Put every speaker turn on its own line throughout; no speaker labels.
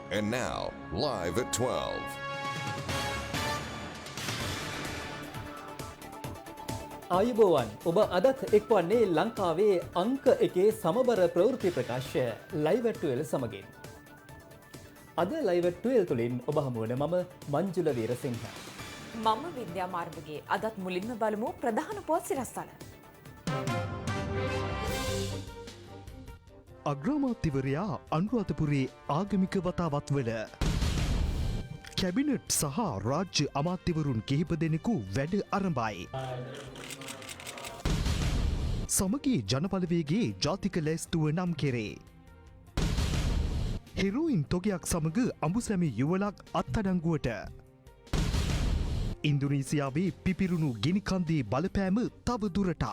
And now, live at 12.
ආයුබෝවන් ඔබ අදත් එක්වන්නේ ලංකාවේ අංක එකේ සමබර ප්‍රවෘත්ති ප්‍රකාශය ලයිව් at 12 සමගින්. අද ලයිව් at 12 තුලින් ඔබ හමුවන මම මංජුල වීරසිංහ.
මම විද්‍යා මාර්ගයේ අදත් මුලින්ම බලමු ප්‍රධාන පුවත් සිරස්තල.
අග්‍රාමාත්‍යවරයා අනුරාධපුරේ ආගමික වතාවත්වල කැබිනට් සහ රාජ්‍ය අමාත්‍යවරුන් කිහිප දෙනෙකු වැඩ අරඹයි. සමගී ජනබලවේගේ ජාතික ලැයිස්තුව නම් කෙරේ. හෙරෝයින් තොගයක් සමග අඹුසැමි යුවලක් අත්අඩංගුවට. ඉන්දුනීසියාවේ පිපිරුණු ගිනිකන්දේ බලපෑම තව දුරටත්.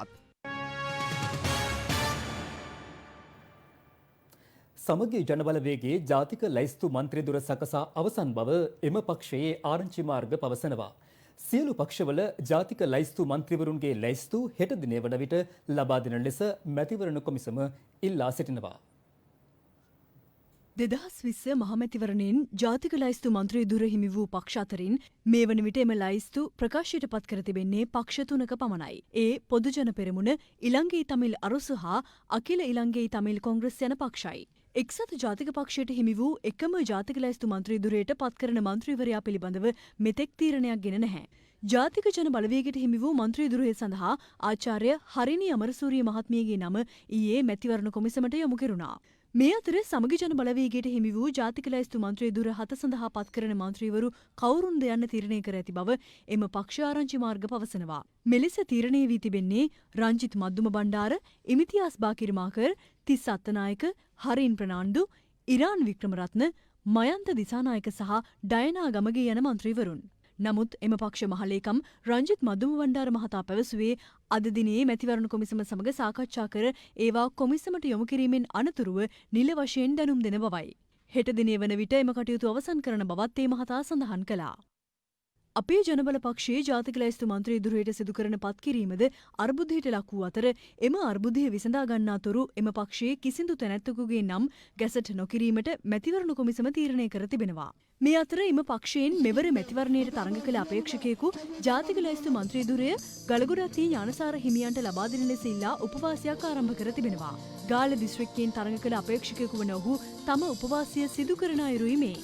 සමගී ජනබලවේගේ ජාතික ලැයිස්තු මන්ත්‍රී දුර සකසා අවසන් බව එම පක්ෂයේ ආරංචි මාර්ග පවසනවා. සියලු පක්ෂවල ජාතික ලැයිස්තු මන්ත්‍රීවරුන්ගේ ලැයිස්තු හෙට දිනේ වන විට ලබා දෙන ලෙස මැතිවරණ කොමිසම ඉල්ලා සිටිනවා.
2020 මහමැතිවරණයෙන් ජාතික ලැයිස්තු මන්ත්‍රී දුර හිමි වූ පක්ෂ අතරින් මේ වන විට එම ලැයිස්තු ප්‍රකාශයට පත් කර තිබෙන්නේ පක්ෂ තුනක පමණයි. ඒ පොදුජන පෙරමුණ, ඉලංගේ තමිල් අරස හා අකිල ඉලංගේ තමිල් කොංග්‍රස් යන පක්ෂයි. එක්සත් ජාතික පක්ෂයට හිමි වූ එකම ජාතික ලැයිස්තු මන්ත්‍රී දුරයට පත් කරන මන්ත්‍රීවරයා පිළිබඳව මෙතෙක් තීරණයක් ගෙන නැහැ. ජාතික ජන බලවේගයට හිමි වූ මන්ත්‍රී දුරය සඳහා ආචාර්ය හරිනි අමරසූරිය මහත්මියගේ නම ඊයේ මැතිවරණ කොමිසමට යොමු කෙරුණා. මේ අතර සමගි ජන බලවේගයට හිමි වූ ජාතික ලැයිස්තු මන්ත්‍රී දුර 7 සඳහා පත් කරන මන්ත්‍රීවරු කවුරුන්ද යන්න තීරණය කර ඇති බව එම පක්ෂ ආරංචි මාර්ග පවසනවා. මෙලෙස තීරණය වී තිබෙන්නේ රංජිත් මද්දුම බණ්ඩාර, ඉමිතියාස් බාකිරිමාකර්, තිස් අත්තනායක, හරින් ප්‍රනාන්දු, ඉරාන් වික්‍රමරත්න, මයන්ත දිසානායක සහ ඩයනා ගමගේ යන මන්ත්‍රීවරුන්. නමුත් එම පක්ෂ මහලේකම් රංජිත් මද්දුම බණ්ඩාර මහතා පැවසුවේ අද දිනේ මැතිවරණ කොමිසම සමග සාකච්ඡා කර ඒවා කොමිසමට යොමු කිරීමෙන් අනතුරුව නිල වශයෙන් දැනුම් දෙන බවයි. හෙට දිනේ වන විට එම කටයුතු අවසන් කරන බවත් ඒ මහතා සඳහන් කළා. අපේ ජනබල පක්ෂයේ ජාතික ලැයිස්තු මන්ත්‍රී දුරයට සිදු කරන පත් කිරීමද අර්බුදයට ලක් වූ අතර එම අර්බුදය විසඳා ගන්නාතුරු එම පක්ෂයේ කිසිදු තැනැත්තෙකුගේ නම් ගැසට් නොකිරීමට මැතිවරණ කොමිසම තීරණය කර තිබෙනවා. මේ අතර එම පක්ෂයෙන් මෙවර මැතිවරණයට තරඟ කළ අපේක්ෂකයෙකු ජාතික ලැයිස්තු මන්ත්‍රී දුරය ගලගොඩත්හි ඥානසාර හිමියන්ට ලබා දෙන ලෙස ඉල්ලා උපවාසයක් ආරම්භ කර තිබෙනවා. ගාල්ල දිස්ත්‍රික්කයෙන් තරඟ කළ අපේක්ෂකයෙකු වන ඔහු තම උපවාසය සිදු කරන අයුරුයි මේ.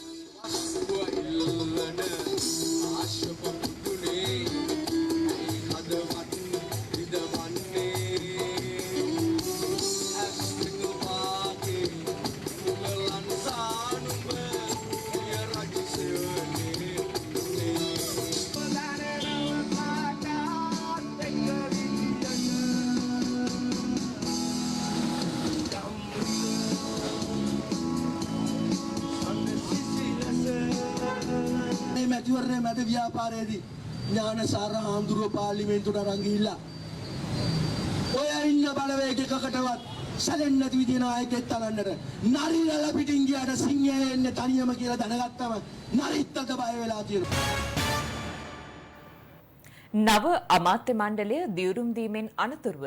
මැතිවරණය මැද ව්‍යාපාරයේදී ඥානසාර හාමුදුරුවෝ පාර්ලිමේන්තුවට අරන් ගිහිල්ලා ඔය ඉන්න බලවේගයකටවත් සැලෙන්නේ නැති විදිහේ නායකයෙක් තනන්නට නරිලල පිටින් ගියාට සිංහය එන්නේ තනියම කියලා දැනගත්තම නරිත්තට බය වෙලා තියෙනවා.
නව අමාත්‍ය මණ්ඩලය දියුරුම් දීමෙන් අනතුරුව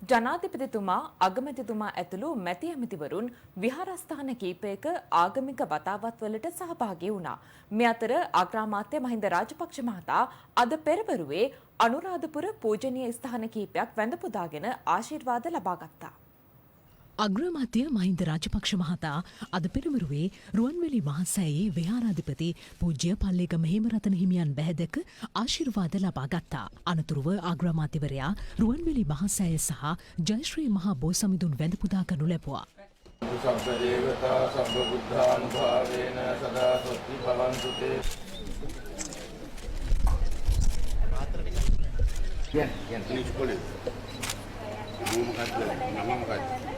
ජනාධිපතිතුමා, අගමැතිතුමා ඇතුළු මැති ඇමතිවරුන් විහාරස්ථාන කීපයක ආගමික වතාවත්වලට සහභාගී වුණා. මේ අතර අග්‍රාමාත්‍ය මහින්ද රාජපක්ෂ මහතා අද පෙරවරුවේ අනුරාධපුර පූජනීය ස්ථාන කීපයක් වැඳ පුදාගෙන ආශිර්වාද ලබා ගත්තා.
අග්‍රාමාත්‍ය මහින්ද රාජපක්ෂ මහතා අද පෙරවරුවේ රුවන්වැලි මහසෑයේ විහාරාධිපති පූජ්‍ය පල්ලේගම හේමරතන හිමියන් බැහැදක ආශිර්වාද ලබා ගත්තා. අනතුරුව අග්‍රාමාත්‍යවරයා රුවන්වැලි මහසෑය සහ ජයශ්‍රී මහා බෝසමිඳුන් වැඳ පුදා කරනු ලැබුවා.
සම්පදේවතා සම්බුද්ධානුභාවේන සදා සොත්ති භවන්තු තේ. යන් ඉස්කෝලේ මොකක්ද නම මොකක්ද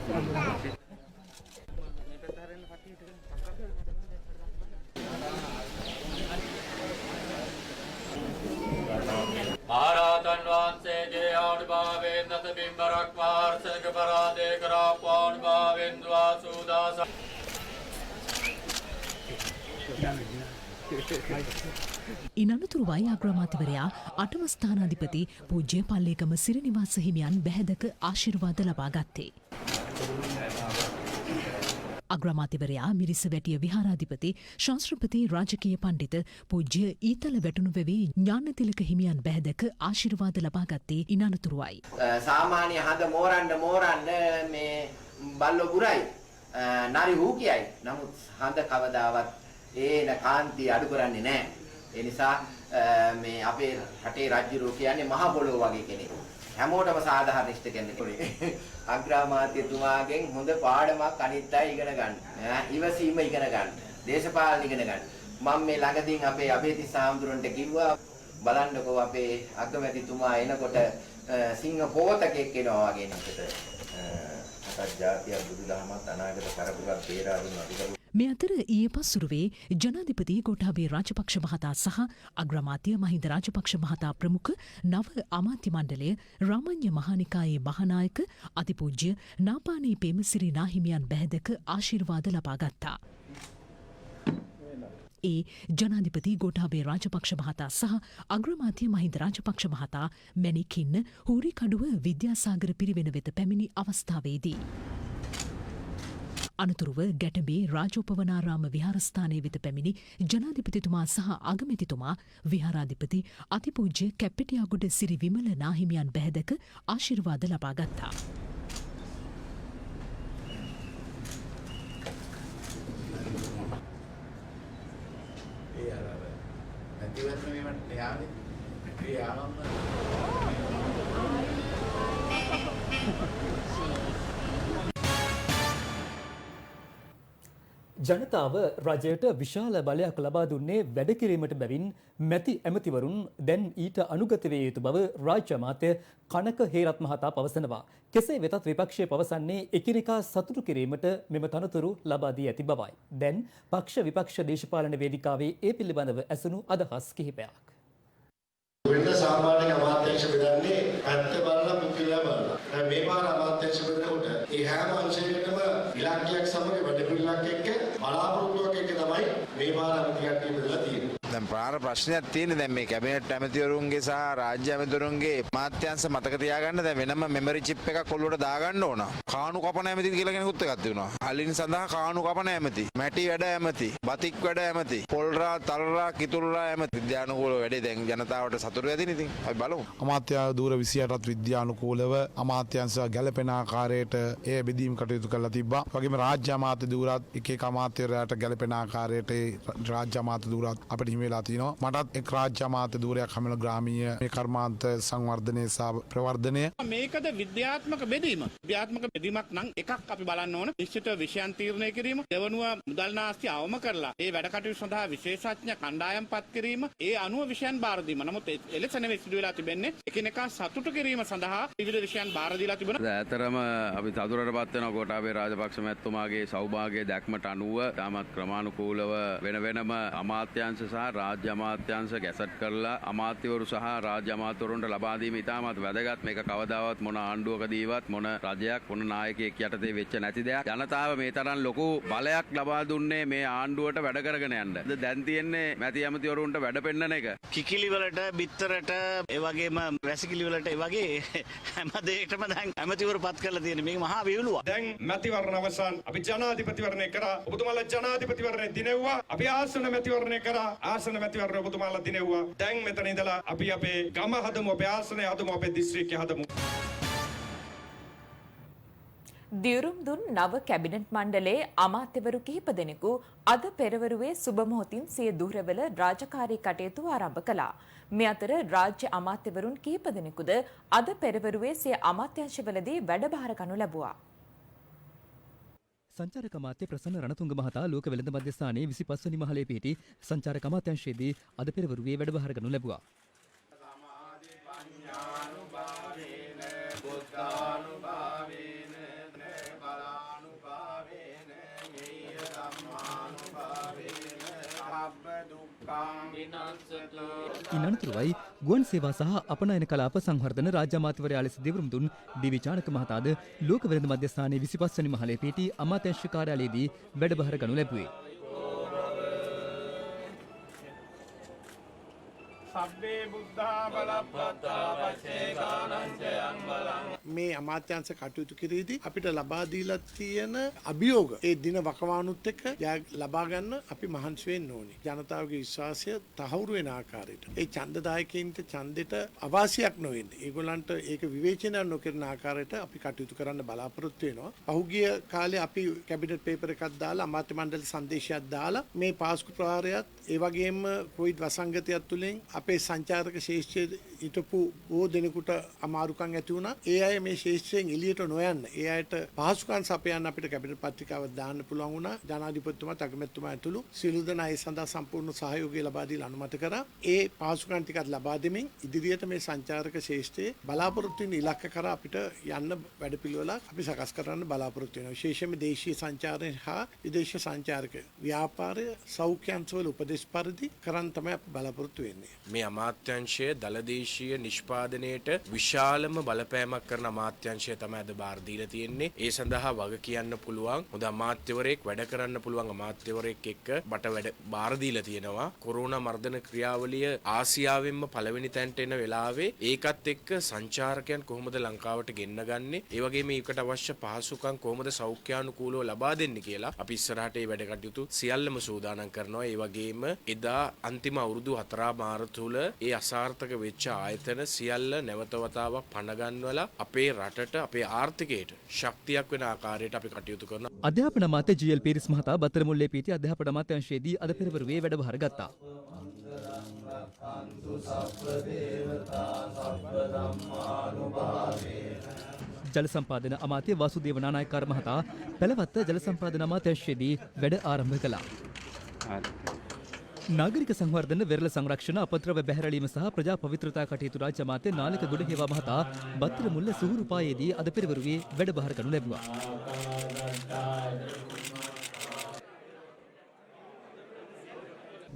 මහරහතන් වහන්සේගේ ආනුභාවයෙන් දස බිම්බරක් වාර්ෂික පරාදේ කරාපු ආනුභාවයෙන් ද්වාසුදාස
ඉනතුරුවයි අග්‍රාමාත්‍යවරයා අටම ස්ථානාධිපති පූජ්‍ය පල්ලේකම සිරිනිවාස හිමියන් බැහැදක ආශිර්වාද ලබා ගත්තේ. අග්‍රාමාත්‍යවරයා මිරිසවැටිය විහාරාධිපති ශාස්ත්‍රපති රාජකීය පණ්ඩිත පූජ්‍ය ඊතල වැටුණුවැවි ඥානතිලක හිමියන් බැහැදක ආශිර්වාද ලබා ගත්තේ ඉන් අනතුරුවයි.
සාමාන්‍ය හද මෝරන්න මේ බල්ලෝ පුරයි නරි හූ කියයි. නමුත් හඳ කවදාවත් ඒන කාන්තිය අඩු කරන්නේ නැහැ. ඒ නිසා මේ අපේ රටේ රජුරෝ කියන්නේ මහ පොළොව වගේ කෙනෙක්. හැමෝටම සාධාරණ ඉෂ්ට කෙනෙක් පොලේ. අග්‍රාමාත්‍යතුමාගෙන් හොඳ පාඩමක් අනිත් අය ඉගෙන ගන්න. ඉවසීම ඉගෙන ගන්න. දේශපාලන ඉගෙන ගන්න. මම මේ ළඟදීන් අපේ අබේතිස්ස හාමුදුරන්ට කිව්වා බලන්නකෝ අපේ අගමැතිතුමා එනකොට සිංහ පෝතකෙක් එනවා වගේ නේද? අතත් ජාතිය බුදුදහමත් අනාගත කරපුවක් බේරා දුන්න අධිකරු.
මේ අතර ඊයේ පස්වරුවේ ජනාධිපති ගෝඨාභය රාජපක්ෂ මහතා සහ අග්‍රාමාත්‍ය මහින්ද රාජපක්ෂ මහතා ප්‍රමුඛ නව අමාත්‍ය මණ්ඩලය රාමඤ්ඤ මහානිකායේ මහානායක අතිපූජ්‍ය නාපානී පේමසිරි නාහිමියන් බැහැදක ආශිර්වාද ලබා ගත්තා. ඒ ජනාධිපති ගෝඨාභය රාජපක්ෂ මහතා සහ අග්‍රාමාත්‍ය මහින්ද රාජපක්ෂ මහතා මැණිකින්න හූරිකඩුව විද්‍යාසාගර පිරිවෙන වෙත පැමිණි අවස්ථාවේදී අනතුරුව ගැටඹේ රාජෝපවනාරාම විහාරස්ථානය වෙත පැමිණි ජනාධිපතිතුමා සහ අගමැතිතුමා විහාරාධිපති අතිපූජ්‍ය කැප්පෙටියාගොඩ සිරි විමල නාහිමියන් බැහැදක ආශිර්වාද ලබා ගත්තා.
ජනතාව රජයට විශාල බලයක් ලබා දුන්නේ වැඩ කිරීමට බැවින් මැති ඇමතිවරුන් දැන් ඊට අනුගත වේ යුතු බව රාජ්‍ය අමාත්‍ය කනක හේරත් මහතා පවසනවා. කෙසේ වෙතත් විපක්ෂය පවසන්නේ එකිනෙකා සතුටු කිරීමට මෙම තනතුරු ලබා දී ඇති බවයි. දැන් පක්ෂ විපක්ෂ දේශපාලන වේදිකාවේ ඒ පිළිබඳව ඇසුණු අදහස් කිහිපයක්.
වෙන සාමාන්‍ය අමාත්‍යංශ බෙදන්නේ පැත්ත බලලා පුදුලා බලලා. මේ පාර අමාත්‍යංශ බෙදනකොට ඒ හැම අංශයකටම ඉලක්කයක් සමග වැඩ පිළිවෙලක් එක්ක බලාපොරොත්තුවක් එක්ක තමයි මේ පාර අමාත්‍යංශය බෙදලා තියෙන්නේ.
දැන් ප්‍රාණ ප්‍රශ්නයක් තියෙන්නේ දැන් මේ කැබිනට් ඇමතිවරුන්ගේ සහ රාජ්‍ය ඇමතිවරුන්ගේ අමාත්‍යංශ මතක තියාගන්න දැන් වෙනම මෙමරි චිප් එකක් ඔළුවට දාගන්න ඕන. කාණු කපන ඇමති කියලා කෙනෙකුත් එකක් තියෙනවා. අලින් සඳහා කාණු කපන ඇමති, මැටි වැඩ ඇමති, බතික් වැඩ ඇමති, පොල්රා, තල්රා, කිතුල්රා ඇමති. විද්‍යානුකූල වැඩේ දැන් ජනතාවට සතුටු වෙදින ඉතින් අපි බලමු.
අමාත්‍ය දූර 28ත් විද්‍යානුකූලව අමාත්‍යංශ ගැළපෙන ආකාරයට ඒ බෙදීම් කටයුතු කරලා තිබ්බා. වගේම රාජ්‍ය අමාත්‍ය දූරත් එක එක අමාත්‍යවරයාට ගැළපෙන ආකාරයට රාජ්‍ය අමාත්‍ය දූරත් අපිට හිමි වෙලා තිනවා. මටත් එක් රාජ්‍ය අමාත්‍ය දූරයක් හැමල ග්‍රාමීය මේ කර්මාන්ත සංවර්ධනය සහ ප්‍රවර්ධනය.
මේකද විද්‍යාත්මක බෙදීම. විද්‍යාත්මක බෙදීමක් නම් එකක් අපි බලන්න ඕන. නිශ්චිත විෂයන් තීරණය කිරීම, දෙවනුව මුදල් නාස්ති අවම කරලා ඒ වැඩ කටයුතු සඳහා විශේෂඥ කණ්ඩායම් පත් කිරීම, ඒ අනුව විෂයන් බාර දීම. නමුත් එලෙස නෙවෙයි සිදු වෙලා තිබෙන්නේ. එකිනෙකා සතුටු කිරීම සඳහා විවිධ විෂයන් බාර දීලා තිබුණා.
ඇතරම අපි සතුටටපත් වෙනවා ගෝඨාභය රාජපක්ෂ මැතිතුමාගේ සෞභාග්‍ය දැක්මට අනුව තාමත් ක්‍රමානුකූලව වෙන වෙනම අමාත්‍යාංශ සහ රාජ්‍ය අමාත්‍යාංශ ගැසට් කරලා අමාත්‍යවරු සහ රාජ්‍ය අමාත්‍යවරුන්ට ලබා දීම ඉතාමත් වැදගත්. මේක කවදාවත් මොන ආණ්ඩුවකදීවත් මොන රජයක් මොන නායකයෙක් යටතේ වෙච්ච නැති දෙයක්. ජනතාව මේ තරම් ලොකු බලයක් ලබා දුන්නේ මේ ආණ්ඩුවට වැඩ කරගෙන යන්න. දැන් තියෙන්නේ මැති ඇමතිවරුන්ට වැඩ පෙන්නන එක.
කිකිලි වලට, බිත්තරට, ඒ වගේම වැසිකිලි වලට ඒ වගේ හැම දෙයකටම දැන් ඇමතිවරු පත් කරලා තියෙන මේක මහා විහිළුවක්.
දැන් මැතිවරණ අවසන්. අපි ජනාධිපතිවරණය කරා. ඔබතුමාලා ජනාධිපතිවරණය දිනෙව්වා. අපි ආසන මැතිවරණය කරා. ආසන මැතිවරණය ඔබතුමාලා දිනෙව්වා. දැන් මෙතන ඉඳලා අපි අපේ ගම හදමු, අපේ ආසනය හදමු, අපේ දිස්ත්‍රික්කය හදමු.
දියුරුම් දුන් නව කැබිනට් මණ්ඩලයේ අමාත්‍යවරු කිහිප දෙනෙකු අද පෙරවරුවේ සුබ මොහොතින් සිය දුරවල රාජකාරී කටයුතු ආරම්භ කළා. මේ අතර රාජ්‍ය අමාත්‍යවරුන් කිහිප දෙනෙකුද අද පෙරවරුවේ සිය අමාත්‍යාංශවලදී වැඩභාර ගනු ලැබුවා.
සංචාරක අමාත්‍ය ප්‍රසන්න රණතුංග මහතා ලෝක වෙළඳ මධ්‍යස්ථානයේ 25 වෙනි මහලේ පිහිටි සංචාරක අමාත්‍යාංශයේදී අද පෙරවරුවේ වැඩභාර ගනු ලැබුවා. ඉන්නතුරුවයි ගුවන් සේවා සහ අපනයන කලාප සංවර්ධන රාජ්‍ය අමාත්‍යවරයා ලෙස දිවුරුම් දුන් ඩී.වී. චානක මහතාද ලෝක වෙළඳ මධ්‍යස්ථානයේ 25 වෙනි මහලේ පිහිටි අමාත්‍යාංශ කාර්යාලයේදී වැඩභාර ගනු ලැබුවේ.
සබ්බේ බුද්ධා බලප්පත්තා පච්චේකානං චයං බලං
මේ අමාත්‍යාංශ කටයුතු කිරීදී අපිට ලබා දීලා තියෙන අභියෝග ඒ දින වකවානුත් එක්ක ලබා ගන්න අපි මහන්සි වෙන්න ඕනේ. ජනතාවගේ විශ්වාසය තහවුරු වෙන ආකාරයට. ඒ ඡන්දදායකයින්ට ඡන්දෙට අවාසියක් නොවෙන්නේ. ඒගොල්ලන්ට ඒක විවේචනය නොකරන ආකාරයට අපි කටයුතු කරන්න බලාපොරොත්තු වෙනවා. පහුගිය කාලේ අපි කැබිනට් පේපර් එකක් දාලා අමාත්‍ය මණ්ඩල සංදේශයක් දාලා මේ පාස්කු ප්‍රහාරයත් ඒ වගේම කොවිඩ් වසංගතයත් තුළින් අපේ සංචාරක ශේෂ්ත්‍රයේ හිටපු බොහෝ දෙනෙකුට අමාරුකම් ඇති වුණා. ඒ අය මේ ශේෂ්ත්‍රයෙන් එළියට නොයන්න. ඒ අයට පහසුකම් සපයන්න අපිට කැබිනට් පත්‍රිකාවක් දාන්න පුළුවන් වුණා. ජනාධිපතිතුමා අගමැතිතුමා ඇතුළු සියලු දෙනා ඒ සඳහා සම්පූර්ණ සහයෝගය ලබා දීලා අනුමත කරා. ඒ පහසුකම් ටිකත් ලබා දෙමින් ඉදිරියට මේ සංචාරක ශේෂ්ත්‍රයේ බලාපොරොත්තු වෙන ඉලක්ක කරා අපිට යන්න වැඩපිළිවෙලක් අපි සකස් කරන්න බලාපොරොත්තු වෙනවා. විශේෂයෙන්ම දේශීය සංචාරය හා විදේශීය සංචාරක ව්‍යාපාරය සෞඛ්‍ය අංශවල උපදෙස් පරිදි කරන් තමයි අපි බලාපොරොත්තු වෙන්නේ.
මේ අමාත්‍යාංශය දලදේශීය නිෂ්පාදනයේට විශාලම බලපෑමක් කරන අමාත්‍යාංශය තමයි අද බාර දීලා තියෙන්නේ. ඒ සඳහා වග කියන්න පුළුවන් හොඳ අමාත්‍යවරයෙක් වැඩ කරන්න පුළුවන් අමාත්‍යවරයෙක් එක්ක බට වැඩ බාර දීලා තියෙනවා. කොරෝනා මර්ධන ක්‍රියාවලිය ආසියාවෙන්ම පළවෙනි තැනට එන වෙලාවේ ඒකත් එක්ක සංචාරකයන් කොහොමද ලංකාවට ගෙන්න ගන්නේ? ඒ වගේම ඒකට අවශ්‍ය පහසුකම් කොහොමද සෞඛ්‍යානුකූලව ලබා දෙන්නේ කියලා අපි ඉස්සරහට මේ වැඩ කටයුතු සියල්ලම සූදානම් කරනවා. ඒ වගේම එදා අන්තිම අවුරුදු 4 මාර තුල ඒ අසාර්ථක වෙච්ච ආයතන සියල්ල නැවත වතාවක් පණ ගන්වලා අපේ රටට අපේ ආර්ථිකයට ශක්තියක් වෙන ආකාරයට අපි කටයුතු කරනවා.
අධ්‍යාපන අමාත්‍ය ජී.එල්. පීරිස් මහතා බත්තරමුල්ලේ පිහිටි අධ්‍යාපන අමාත්‍යාංශයේදී අද පෙරවරුවේ වැඩභාර ගත්තා. ජල සම්පාදන අමාත්‍ය වාසුදේව නානායක්කාර මහතා පැලවත්ත ජල සම්පාදන අමාත්‍යාංශයේදී වැඩ ආරම්භ කළා. නාගරික සංවර්ධන වෙරළ සංරක්ෂණ අපද්‍රව්‍ය බැහැරලීම සහ ප්‍රජා පවිත්‍රතා කටයුතු රාජ්‍ය අමාත්‍ය නාලක ගොඩහේවා මහතා බත්තරමුල්ල සුහුරුපායේදී අද පෙරවරුවේ වැඩභාර ගනු ලැබුවා.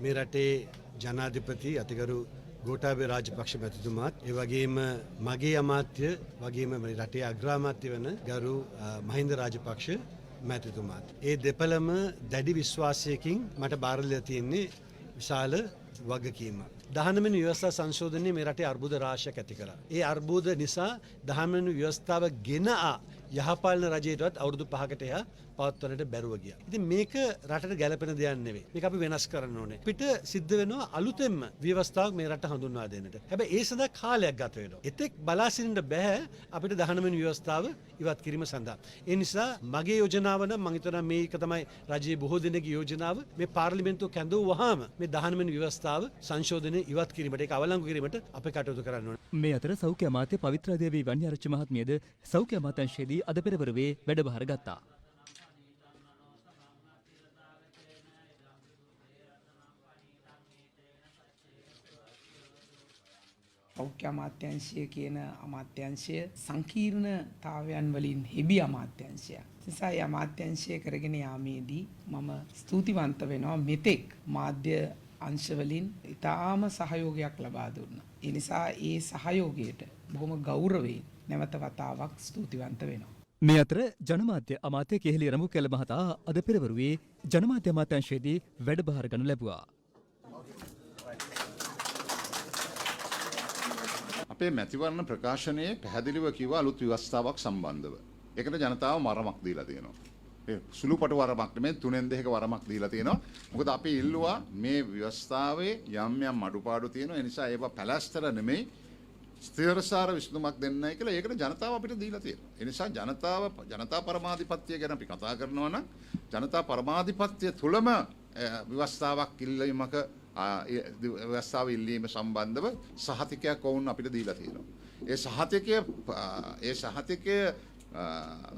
මේ රටේ ජනාධිපති අතිගරු ගෝඨාභය රාජපක්ෂ මැතිතුමාත් ඒ වගේම මගේ අමාත්‍ය වගේම මේ රටේ අග්‍රාමාත්‍ය වන ගරු මහින්ද රාජපක්ෂ මැතිතුමාත් ඒ දෙපළම දැඩි විශ්වාසයකින් මට බාරදීලා තියෙන්නේ විශාල වගකීමක්. 19 වෙනි ව්‍යවස්ථා සංශෝධනයේ මේ රටේ අර්බුද රාශියක් ඇති කළා. ඒ අර්බුද නිසා 19 වෙනි ව්‍යවස්ථාව ගෙන යහපාලන රජයටවත් අවුරුදු 5කට එහා පවත්වන්නට බැරුව ගියා. ඉතින් මේක රටට ගැළපෙන දෙයක් නෙවෙයි. මේක අපි වෙනස් කරන්න ඕනේ. අපිට සිද්ධ වෙනවා අලුතෙන්ම ව්‍යවස්ථාවක් මේ රට හඳුන්වා දෙන්නට. හැබැයි ඒ සඳහා කාලයක් ගත වෙනවා. එතෙක් බලා සිටින්න බෑ අපිට 19 වෙනි ව්‍යවස්ථාව ඉවත් කිරීම සඳහා. ඒ නිසා මගේ යෝජනාව නම් මම හිතනවා මේක තමයි රජයේ බොහෝ දෙනෙකුගේ යෝජනාව. මේ පාර්ලිමේන්තුව කැඳවුවාම මේ 19 වෙනි ව්‍යවස්ථාව සංශෝධනය ඉවත් කිරීමට ඒක අවලංගු කිරීමට අපි කටයුතු කරන්න ඕනේ.
මේ අතර සෞඛ්‍ය අමාත්‍ය පවිත්‍රා දේවී වන්‍යාරච්චි මහත්මියද සෞඛ්‍ය අමාත්‍යාංශයේදී අද පෙරවරුවේ වැඩභාර ගත්තා.
සෞඛ්‍ය අමාත්‍යාංශය කියන අමාත්‍යාංශය සංකීර්ණතාවයන් වලින් හෙබි අමාත්‍යාංශයක්. නිසා ඒ අමාත්‍යාංශය කරගෙන යාමේදී මම ස්තුතිවන්ත වෙනවා මෙතෙක් මාධ්‍ය අංශවලින් ඉතාම සහයෝගයක් ලබා දුන්නා. ඒ නිසා ඒ සහයෝගයට බොහොම ගෞරවයෙන් නැවත වතාවක් ස්තුතිවන්ත වෙනවා.
මේ අතර ජනමාධ්‍ය අමාත්‍ය කෙහෙලි රමුකැල මහතා අද පෙරවරුවේ ජනමාධ්‍ය අමාත්‍යාංශයේදී වැඩභාර ගනු ලැබුවා.
අපේ මැතිවරණ ප්‍රකාශනයේ පැහැදිලිව කිව්ව අලුත් ව්‍යවස්ථාවක් සම්බන්ධව. ඒකට ජනතාව මරමක් දීලා තියෙනවා. ඒ සුළුපටු වරමක් නෙමෙයි 3-2ක වරමක් දීලා තියෙනවා. මොකද අපි ඉල්ලුවා මේ ව්‍යවස්ථාවේ යම් යම් අඩුපාඩු තියෙනවා. ඒ නිසා ඒවා පැලැස්තර නෙමෙයි ස්ථිරසාර විසඳුමක් දෙන්නයි කියලා ඒකට ජනතාව අපිට දීලා තියෙනවා. ඒ නිසා ජනතා පරමාධිපත්‍ය ගැන අපි කතා කරනවා නම් ජනතා පරමාධිපත්‍ය තුලම ව්‍යවස්ථාවක් ඉල්ලීමක ව්‍යවස්ථාව ඉල්ලීම සම්බන්ධව සහතිකයක් වුන් අපිට දීලා තියෙනවා. ඒ සහතිකය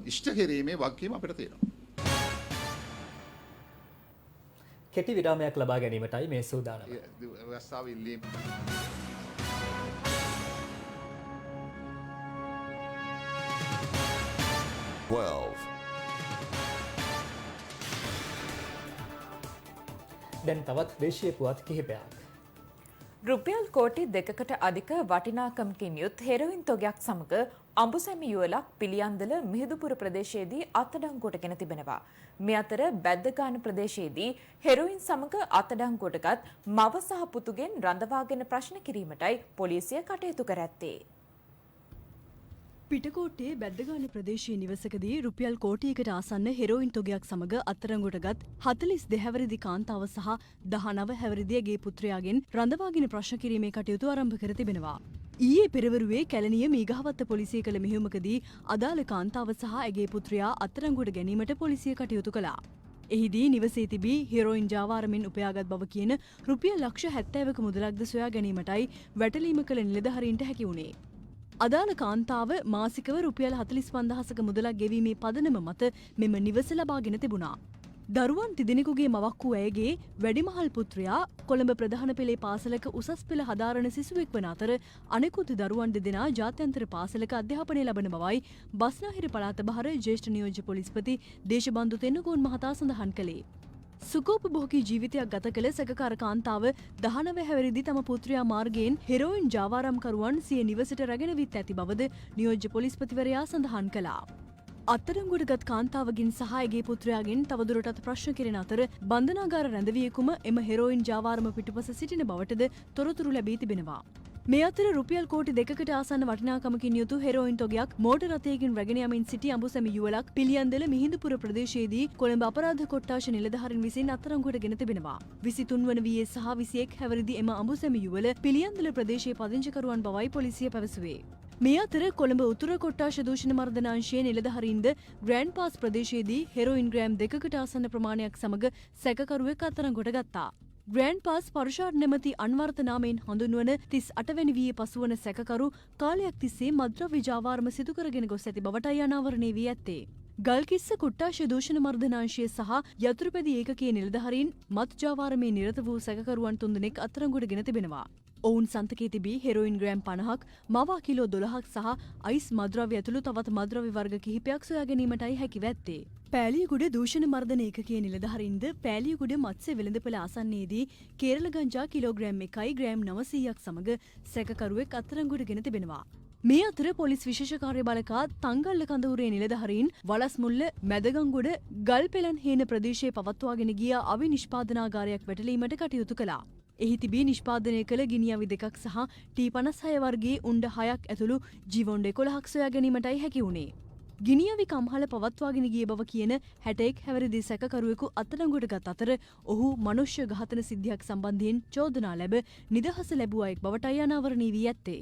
ඉෂ්ට කිරීමේ වගකීම අපිට තියෙනවා.
කෙටි විරාමයක් ලබා ගැනීමටයි මේ සූදානම.
ව්‍යවස්ථාව ඉල්ලීම
දැන් තවත් දේශීය පුවත් කිහිපයක්.
රුපියල් කෝටි 2කට අධික වටිනාකමකින් යුත් හෙරොයින් තොගයක් සමග අඹුසැමි යුවලක් පිළියන්දල මිහිඳුපුර ප්‍රදේශයේදී අත්අඩංගුවට ගෙන තිබෙනවා. මේ අතර බැද්දගාන ප්‍රදේශයේදී හෙරොයින් සමග අත්අඩංගුවටගත් මව සහ පුතුගෙන් රඳවාගෙන ප්‍රශ්න කිරීමටයි පොලිසිය කටයුතු කර ඇත්තේ.
පිටකෝට්ටේ බැද්දගාන ප්‍රදේශයේ නිවසකදී රුපියල් කෝටියකට ආසන්න හෙරෝයින් තොගයක් සමග අත්අඩංගුවටගත් 42 හැවිරිදි කාන්තාව සහ 19 හැවිරිදිගේ පුත්‍රයාගෙන් රඳවාගෙන ප්‍රශ්න කිරීමේ කටයුතු ආරම්භ කර තිබෙනවා. ඊයේ පෙරවරුවේ කැලණිය මීගහවත්ත පොලිසිය කළ මෙහෙයුමකදී අදාළ කාන්තාව සහ ඇගේ පුත්‍රයා අත්අඩංගුවට ගැනීමට පොලිසිය කටයුතු කළා. එහිදී නිවසේ තිබී හෙරෝයින් ජාවාරමින් උපයාගත් බව කියන රුපියල් ලක්ෂ 70ක මුදලක්ද සොයා ගැනීමටයි වැටලීම කළ නිලධාරීන්ට හැකි වුණේ. අදාළ කාන්තාව මාසිකව රුපියල් 45,000ක මුදලක් ගෙවීමේ පදනම මත මෙම නිවස ලබාගෙන තිබුණා. දරුවන් තිදෙනෙකුගේ මවක් වූ ඇයගේ වැඩිමහල් පුත්‍රයා කොළඹ ප්‍රධාන පෙළේ පාසලක උසස් පෙළ හදාරන සිසුවෙක් වන අතර අනෙකුත් දරුවන් දෙදෙනා ජාත්‍යන්තර පාසලක අධ්‍යාපනය ලබන බවයි බස්නාහිර පළාත බහර ජ්‍යෙෂ්ඨ නියෝජ්‍ය පොලිස්පති දේශබන්දු තෙන්නකෝන් මහතා සඳහන් කළේ. සුකෝපභෝගී ජීවිතයක් ගත කළ සැකකාර කාන්තාව 19 හැවිරිදි තම පුත්‍රයා මාර්ගයෙන් හෙරෝයින් ජාවාරම්කරුවන් සිය නිවසට රැගෙන විත් ඇති බවද නියෝජ්‍ය පොලිස්පතිවරයා සඳහන් කළා. අත්අඩංගුවටගත් කාන්තාවගෙන් සහ ඇගේ පුත්‍රයාගෙන් තවදුරටත් ප්‍රශ්න කෙරෙන අතර බන්ධනාගාර රැඳවියෙකුම එම හෙරෝයින් ජාවාරම පිටුපස සිටින බවටද තොරතුරු ලැබී තිබෙනවා. මේ අතර රුපියල් කෝටි 2කට ආසන්න වටිනාකමකින් යුතු හෙරෝයින් තොගයක් මෝටර් රථයකින් රැගෙන යමින් සිටි අඹුසැමි යුවලක් පිළියන්දල මිහිඳුපුර ප්‍රදේශයේදී කොළඹ අපරාධ කොට්ටාශ නිලධාරීන් විසින් අත්අඩංගුවට ගෙන තිබෙනවා. 23 වන වියේ සහ 21 හැවිරිදි එම අඹුසැමි යුවල පිළියන්දල ප්‍රදේශයේ පදිංචිකරුවන් බවයි පොලිසිය පැවසුවේ. මේ අතර කොළඹ උතුර කොට්ටාශ දූෂණ මර්දන අංශයේ නිලධාරීන්ද ග්‍රෑන්ඩ් පාස් ප්‍රදේශයේදී හෙරෝයින් ග්‍රෑම් 2කට ආසන්න ප්‍රමාණයක් සමග සැකකරුවෙක් අත්අඩංගුවට ගත්තා. ග්‍රෑන්ඩ් පාස් පරුෂාඩ් නැමැති අන්වර්ථ නාමයෙන් හඳුන්වන 38 වැනි වියේ පසුවන සැකකරු කාලයක් තිස්සේ මද්‍රව්‍ය ජාවාරම සිදු කරගෙන ගොස් ඇති බවටයි අනාවරණය වී ඇත්තේ. ගල්කිස්ස කොට්ටාශ දූෂණ මර්දනාංශය සහ යතුරුපැදි ඒකකයේ නිලධාරීන් මත් ජාවාරමේ නිරත වූ සැකකරුවන් තුන්දෙනෙක් අත්අඩංගුවට ගෙන තිබෙනවා. ඔවුන් සන්තකයේ තිබී හෙරෝයින් ග්‍රෑම් 50ක්, මවා කිලෝ 12ක් සහ අයිස් මද්‍රව්‍ය ඇතුළු තවත් මද්‍රව්‍ය වර්ග කිහිපයක් සොයා ගැනීමටයි හැකිව ඇත්තේ. පෑලියගොඩ දූෂණ මර්දන ඒකකයේ නිලධාරීන්ද පෑලියගොඩ මත්ස්‍ය වෙළඳපොළ ආසන්නයේදී කේරළ ගංජා කිලෝග්‍රෑම් 1යි ග්‍රෑම් 900ක් සමග සැකකරුවෙක් අත්අඩංගුවට ගෙන තිබෙනවා. මේ අතර පොලිස් විශේෂ කාර්ය බළකා තංගල්ල කඳවුරේ නිලධාරීන් වලස්මුල්ල මැදගංගොඩ ගල්පෙලන් හේන ප්‍රදේශයේ පවත්වාගෙන ගිය අවි නිෂ්පාදනාගාරයක් වැටලීමට කටයුතු කළා. එහි තිබී නිෂ්පාදනය කළ ගිනි අවි 2ක් සහ T56 වර්ගයේ උණ්ඩ 6ක් ඇතුළු ජීවොන්ඩ 11ක් සොයා ගැනීමටයි හැකි වුණේ. ගිනි අවි කම්හල පවත්වාගෙන ගිය බව කියන 61 හැවිරිදි සැකකරුවෙකු අත්අඩංගුවට ගත් අතර ඔහු මනුෂ්‍ය ඝාතන සිද්ධියක් සම්බන්ධයෙන් චෝදනා ලැබ නිදහස ලැබුවා එක් බවටයි අනාවරණය වී ඇත්තේ.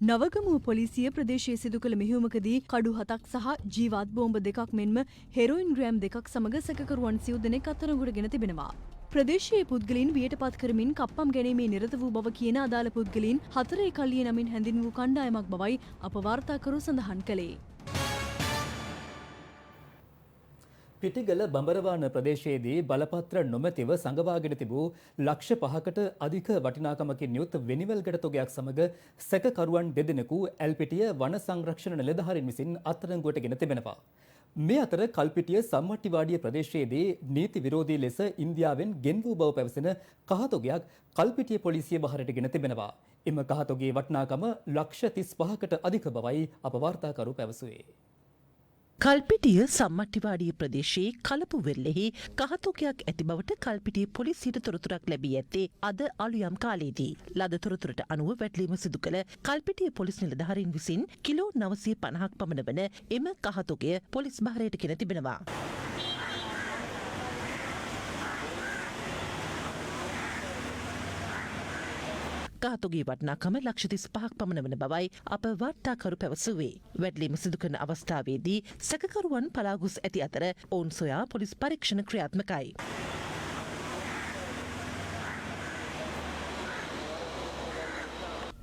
නවගමුව පොලිසිය ප්‍රදේශයේ සිදු කළ මෙහෙයුමකදී කඩු 7ක් සහ ජීවත් බෝම්බ 2ක් මෙන්ම හෙරෝයින් ග්‍රෑම් 2ක් සමග සැකකරුවන් සිව් දෙනෙක් අත්අඩංගුවට ගෙන තිබෙනවා. ප්‍රදේශයේ පුද්ගලයන් වියට පත් කරමින් කප්පම් ගැනීමේ නිරත වූ බව කියන අදාළ පුද්ගලයන් 4 කල්ලිය නමින් හැඳින් වූ කණ්ඩායමක් බවයි අප වාර්තාකරු සඳහන් කළේ.
පිටිගල බඹරවාන ප්‍රදේශයේදී බලපත්‍ර නොමැතිව සංගවාගෙන තිබූ ලක්ෂ 5කට අධික වටිනාකමකින් යුත් වෙනිවල්ගඩ තොගයක් සමග සැකකරුවන් දෙදෙනෙකු ඇල්පිටිය වන සංරක්ෂණ නිලධාරීන් විසින් අත්අඩංගුවට ගෙන තිබෙනවා. මේ අතර කල්පිටිය සම්මට්ටිවාඩිය ප්‍රදේශයේදී නීති විරෝධී ලෙස ඉන්දියාවෙන් ගෙන් වූ බව පැවසෙන කහතොගයක් කල්පිටිය පොලිසිය බහරට ගෙන තිබෙනවා. එම කහතොගේ වටිනාකම ලක්ෂ 35කට අධික බවයි අප වාර්තාකරු පැවසුවේ.
කල්පිටිය සම්මට්ටිවාඩිය ප්‍රදේශයේ කලපු වෙල්ලෙහි කහතොකයක් ඇති බවට කල්පිටිය පොලිසියට තොරතුරක් ලැබී ඇත්තේ අද අලුයම් කාලයේදී. ලද තොරතුරට අනුව වැටලීම සිදු කළ කල්පිටිය පොලිස් නිලධාරීන් විසින් කිලෝ 950ක් පමණ වන එම කහතොකය පොලිස් භාරයට ගෙන තිබෙනවා. කහතොගේ වටිනාකම ලක්ෂ 35ක් පමණ වන බවයි අප වාර්තාකරු පැවසුවේ. වැටලීම සිදු කරන අවස්ථාවේදී සැකකරුවන් පලා ගොස් ඇති අතර ඔවුන් සොයා පොලිස් පරීක්ෂණ ක්‍රියාත්මකයි.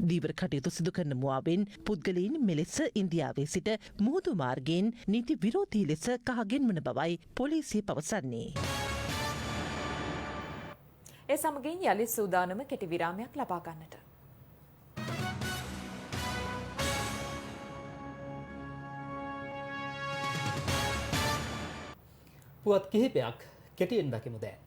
දීවර කටයුතු සිදු කරන මුවාවෙන් පුද්ගලයන් මෙලෙස ඉන්දියාවේ සිට මුහුදු මාර්ගයෙන් නීති විරෝධී ලෙස කහගෙන්වන බවයි පොලිසිය පවසන්නේ.
ඒ සමගින් යලි සූදානම කෙටි විරාමයක් ලබා ගන්නට.
පුවත් කිහිපයක් කෙටියෙන් දකිමු දැන්.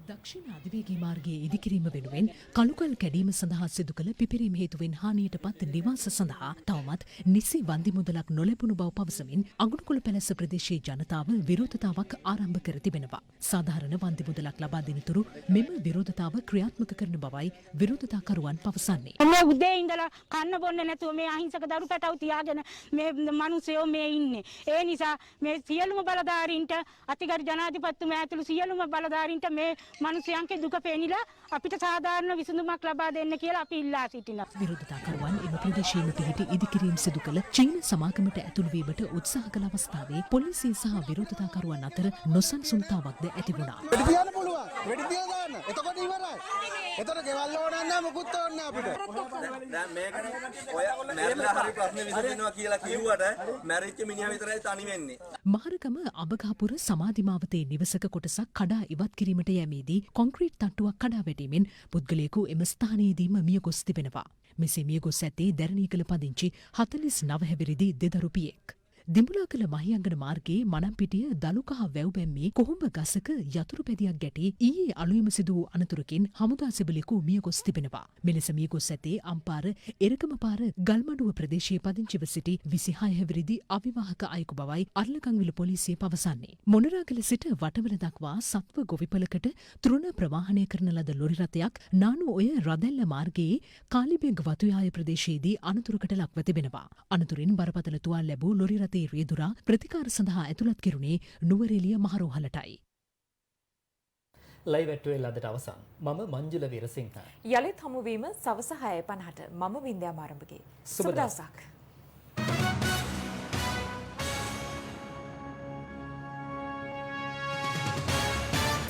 දක්ෂිණ අධිවේගී මාර්ගයේ ඉදිකිරීම වෙනුවෙන් කළුකල් කැඩීම සඳහා සිදු කළ පිපිරීම හේතුවෙන් හානියට පත් නිවාස සඳහා තවමත් නිසි වන්දි මුදලක් නොලැබුණු බව පවසමින් අගුණුකුල පැලැස්ස ප්‍රදේශයේ ජනතාව විරෝධතාවක් ආරම්භ කර තිබෙනවා. සාධාරණ වන්දි මුදලක් ලබා දෙනතුරු මෙම විරෝධතාව ක්‍රියාත්මක කරන බවයි විරෝධතාකරුවන් පවසන්නේ.
මේ උදේ ඉඳලා කන්න බොන්න නැතුව මේ අහිංසක දරු පැටව තියාගෙන මේ මිනිස්සුયો මේ ඉන්නේ. ඒ නිසා මේ සියලුම බලධාරීන්ට අතිගරු ජනාධිපතිතුමා ඇතුළු සියලුම බලධාරීන්ට මේ මිනිසයන්ගේ දුක පෙනිලා අපිට සාධාරණ විසඳුමක් ලබා දෙන්න කියලා අපි ඉල්ලා සිටිනවා.
විරෝධතාකරුවන් එම ප්‍රදේශයේ පිහිටි ඉදිකිරීම සිදු කළ චීන සමාගමට ඇතුළු වීමට උත්සාහ කළ අවස්ථාවේ පොලිසිය සහ විරෝධතාකරුවන් අතර නොසන්සුන්තාවක්ද ඇති වුණා.
වෙඩි තියන්න පුළුවන්. වෙඩි තියලා දාන්න. එතකොට ඉවරයි. එතකොට ගෙවල් ඕන නැහැ මොකුත් ඕන නැහැ අපිට.
දැන් මේකනේ ඔය මැරිලා හරි ප්‍රශ්න විසඳෙනවා කියලා කිව්වට මැරිච්ච මිනිහා විතරයි තනි වෙන්නේ.
මහරගම අබගාපුර සමාධිමාවතේ නිවසක කොටසක් කඩා ඉවත් කිරීමට යෑමේදී කොන්ක්‍රීට් තට්ටුවක් කඩා වැටීමෙන් පුද්ගලයෙකු එම ස්ථානයේදීම මිය ගොස් තිබෙනවා. මෙසේ මිය ගොස් ඇත්තේ දැරණීකල පදිංචි 49 හැවිරිදි දෙදරුපියෙක්. දිඹුලාකල මහියංගන මාර්ගයේ මනම්පිටිය දලුකහ වැව්බැම්මේ කොහොඹ ගසක යතුරු පැදියක් ගැටි ඊයේ අලුයම සිදු වූ අනතුරකින් හමුදා සෙබළෙකු මිය ගොස් තිබෙනවා. මෙලෙස මිය ගොස් ඇත්තේ අම්පාර එරකම පාර ගල්මඩුව ප්‍රදේශයේ පදිංචිව සිටි 26 හැවිරිදි අවිවාහක අයෙකු බවයි අර්ලකංවිල පොලිසිය පවසන්නේ. මොනරාගල සිට වටවල දක්වා සත්ව ගොවිපලකට තෘණ ප්‍රවාහනය කරන ලද ලොරි රථයක් නානු ඔය රදැල්ල මාර්ගයේ කාලිබෙග් වතුයාය ප්‍රදේශයේදී අනතුරකට ලක්ව තිබෙනවා. අනතුරින් බරපතල තුවාල ලැබූ ලොරි රථයේ රියදුරා ප්‍රතිකාර සඳහා ඇතුළත් කිරුණේ නුවරඑළිය මහරෝහලටයි.
ලයිව් ඇට්ටුවේ ලදට අවසන්. මම මංජුල වීරසිංහ.
යළිත් හමුවීම සවස 6:50ට මම වින්ද්‍යා මාරඹගේ. සුබ දවසක්.